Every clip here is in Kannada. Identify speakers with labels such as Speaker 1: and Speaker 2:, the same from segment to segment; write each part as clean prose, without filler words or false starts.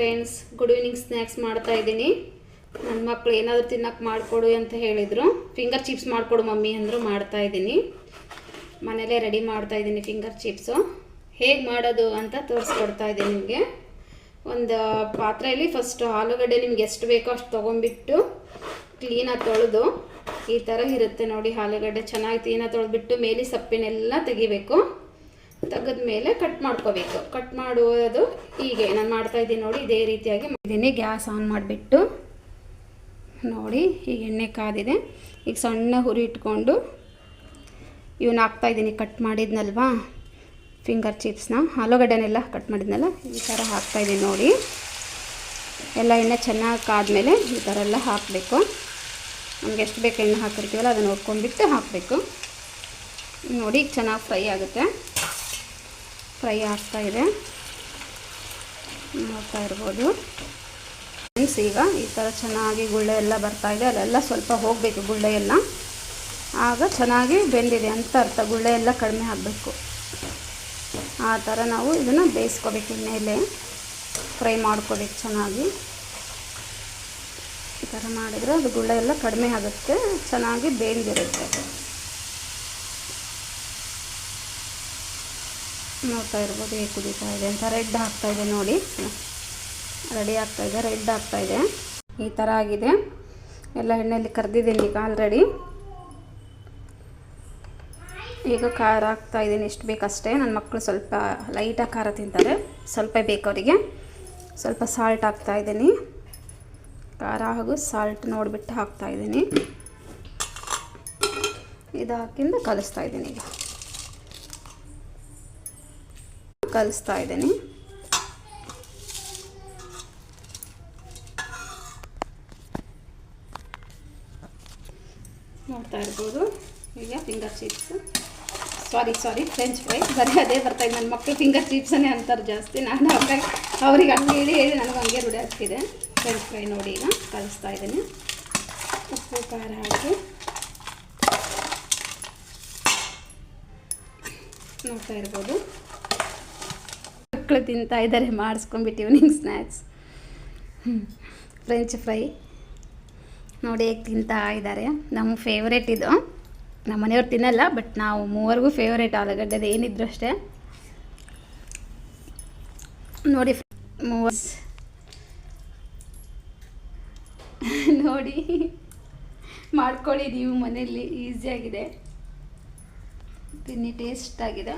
Speaker 1: Friends, good evening. ಸ್ನ್ಯಾಕ್ಸ್ ಮಾಡ್ತಾ ಇದ್ದೀನಿ. ನನ್ನ ಮಕ್ಕಳು ಏನಾದರೂ ತಿನ್ನಕ್ಕೆ ಮಾಡಿಕೊಡು ಅಂತ ಹೇಳಿದರು. ಫಿಂಗರ್ ಚಿಪ್ಸ್ ಮಾಡಿಕೊಡು ಮಮ್ಮಿ ಅಂದರು. ಮಾಡ್ತಾ ಇದ್ದೀನಿ. ಮನೇಲೇ ರೆಡಿ ಮಾಡ್ತಾ ಇದ್ದೀನಿ ಫಿಂಗರ್ ಚಿಪ್ಸು. ಹೇಗೆ ಮಾಡೋದು ಅಂತ ತೋರಿಸ್ಕೊಡ್ತಾ ಇದ್ದೀನಿ ನಿಮಗೆ. ಒಂದು ಪಾತ್ರೆಯಲ್ಲಿ ಫಸ್ಟ್ ಆಲೂಗಡ್ಡೆ ನಿಮ್ಗೆ ಎಷ್ಟು ಬೇಕೋ ಅಷ್ಟು ತೊಗೊಂಡ್ಬಿಟ್ಟು ಕ್ಲೀನಾಗಿ ತೊಳೆದು, ಈ ಥರ ಇರುತ್ತೆ ನೋಡಿ ಆಲೂಗಡ್ಡೆ. ಚೆನ್ನಾಗಿ ಕ್ಲೀನಾಗಿ ತೊಳೆದ್ಬಿಟ್ಟು ಮೇಲೆ ಸೊಪ್ಪಿನೆಲ್ಲ ತೆಗಿಬೇಕು. ತೆಗೆದ ಮೇಲೆ ಕಟ್ ಮಾಡ್ಕೋಬೇಕು. ಕಟ್ ಮಾಡುವುದು ಹೀಗೆ ನಾನು ಮಾಡ್ತಾಯಿದ್ದೀನಿ ನೋಡಿ. ಇದೇ ರೀತಿಯಾಗಿ ಮಾಡಿದ್ದೀನಿ. ಗ್ಯಾಸ್ ಆನ್ ಮಾಡಿಬಿಟ್ಟು ನೋಡಿ, ಈಗ ಎಣ್ಣೆ ಕಾದಿದೆ. ಈಗ ಸಣ್ಣ ಹುರಿ ಇಟ್ಕೊಂಡು ಇವನ್ನ ಹಾಕ್ತಾಯಿದ್ದೀನಿ. ಕಟ್ ಮಾಡಿದ್ನಲ್ವಾ ಫಿಂಗರ್ ಚಿಪ್ಸ್ನ, ಆಲೂಗಡ್ಡೆನೆಲ್ಲ ಕಟ್ ಮಾಡಿದ್ನಲ್ಲ, ಈ ಥರ ಹಾಕ್ತಾಯಿದ್ದೀನಿ ನೋಡಿ. ಎಲ್ಲ ಎಣ್ಣೆ ಚೆನ್ನಾಗಿ ಕಾದ್ಮೇಲೆ ಈ ಥರ ಎಲ್ಲ ಹಾಕಬೇಕು. ನಮ್ಗೆ ಎಷ್ಟು ಬೇಕು ಎಣ್ಣೆ ಹಾಕಿರ್ತೀವಲ್ಲ ಅದನ್ನು ನೋಡ್ಕೊಂಡ್ಬಿಟ್ಟು ಹಾಕಬೇಕು ನೋಡಿ. ಈಗ ಚೆನ್ನಾಗಿ ಫ್ರೈ ಆಗುತ್ತೆ. ಫ್ರೈ ಆಗ್ತಾಯಿದೆ, ನೋಡ್ತಾ ಇರ್ಬೋದು ಫ್ರೆಂಡ್ಸ್. ಈಗ ಈ ಥರ ಚೆನ್ನಾಗಿ ಗುಳ್ಳೆ ಎಲ್ಲ ಬರ್ತಾಯಿದೆ. ಅಲ್ಲೆಲ್ಲ ಸ್ವಲ್ಪ ಹೋಗಬೇಕು ಗುಳ್ಳೆ ಎಲ್ಲ, ಆಗ ಚೆನ್ನಾಗಿ ಬೆಂದಿದೆ ಅಂತ ಅರ್ಥ. ಗುಳ್ಳೆ ಎಲ್ಲ ಕಡಿಮೆ ಆಗಬೇಕು. ಆ ಥರ ನಾವು ಇದನ್ನು ಬೇಯಿಸ್ಕೋಬೇಕು. ಎಣ್ಣೆಯಲ್ಲೇ ಫ್ರೈ ಮಾಡ್ಕೋಬೇಕು ಚೆನ್ನಾಗಿ. ಈ ಥರ ಮಾಡಿದರೆ ಅದು ಗುಳ್ಳೆ ಎಲ್ಲ ಕಡಿಮೆ ಆಗುತ್ತೆ, ಚೆನ್ನಾಗಿ ಬೆಂದಿರುತ್ತೆ. ನೋಡ್ತಾ ಇರ್ಬೋದು ಹೇಗೆ ಕುದೀತಾ ಇದೆ ಅಂತ. ರೆಡ್ ಆಗ್ತಾಯಿದೆ ನೋಡಿ, ರೆಡಿ ಆಗ್ತಾಯಿದೆ, ರೆಡ್ ಆಗ್ತಾಯಿದೆ. ಈ ಥರ ಆಗಿದೆ. ಎಲ್ಲ ಎಣ್ಣೆಯಲ್ಲಿ ಕರೆದಿದ್ದೀನಿ ಈಗ ಆಲ್ರೆಡಿ. ಈಗ ಖಾರ ಹಾಕ್ತಾಯಿದ್ದೀನಿ. ಎಷ್ಟು ಬೇಕಷ್ಟೇ. ನನ್ನ ಮಕ್ಕಳು ಸ್ವಲ್ಪ ಲೈಟಾಗಿ ಖಾರ ತಿಂತಾರೆ, ಸ್ವಲ್ಪ ಬೇಕು ಅವರಿಗೆ. ಸ್ವಲ್ಪ ಸಾಲ್ಟ್ ಹಾಕ್ತಾಯಿದ್ದೀನಿ. ಖಾರ ಹಾಗೂ ಸಾಲ್ಟ್ ನೋಡಿಬಿಟ್ಟು ಹಾಕ್ತಾಯಿದ್ದೀನಿ. ಇದು ಹಾಕಿಂದ ಕಲಿಸ್ತಾಯಿದ್ದೀನಿ. ಈಗ ಕಲಿಸ್ತಾ ಇದ್ದೀನಿ. ನೋಡ್ತಾ ಇರ್ಬೋದು. ಈಗ ಫಿಂಗರ್ ಚಿಪ್ಸ್, ಸಾರಿ ಫ್ರೆಂಚ್ ಫ್ರೈ, ಬರೀ ಅದೇ ಬರ್ತಾಯಿದೆ. ನನ್ನ ಮಕ್ಕಳು ಫಿಂಗರ್ ಚಿಪ್ಸನ್ನೇ ಅಂತಾರೆ ಜಾಸ್ತಿ. ನಾನು ಅವ್ರಿಗೆ ಹಂಗೆ ಹೇಳಿ ನನಗೆ ಹಂಗೆ ರೂಢಿ ಆಗ್ತಿದೆ. ಫ್ರೆಂಚ್ ಫ್ರೈ ನೋಡಿ ಈಗ ಕಲಿಸ್ತಾ ಇದ್ದೀನಿ. ಉಪ್ಪು ಖಾರ ಹಾಕಿ ನೋಡ್ತಾ ಇರ್ಬೋದು. ಮಕ್ಕಳು ತಿಂತಾ ಇದ್ದಾರೆ ಮಾಡಿಸ್ಕೊಂಡ್ಬಿಟ್ಟು ಈವ್ನಿಂಗ್ ಸ್ನ್ಯಾಕ್ಸ್. ಫ್ರೆಂಚ್ ಫ್ರೈ ನೋಡಿ ಹೇಗೆ ತಿಂತಾ ಇದ್ದಾರೆ. ನಮ್ಮ ಫೇವ್ರೇಟ್ ಇದು. ನಮ್ಮ ಮನೆಯವ್ರು ತಿನ್ನಲ್ಲ, ಬಟ್ ನಾವು ಮೂವರಿಗೂ ಫೇವ್ರೇಟ್ ಆಲೂಗಡ್ಡೆದು ಏನಿದ್ರು ಅಷ್ಟೇ. ನೋಡಿ ನೋಡಿ ಮಾಡ್ಕೊಳ್ಳಿ ನೀವು ಮನೆಯಲ್ಲಿ, ಈಸಿಯಾಗಿದೆ, ತಿನ್ನಿ, ಟೇಸ್ಟ್ ಆಗಿದೆ.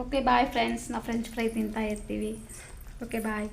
Speaker 1: Okay bye friends. ನಾವು ಫ್ರೆಂಚ್ ಫ್ರೈ ತಿಂತಾ ಇರ್ತೀವಿ. ಓಕೆ ಬಾಯ್.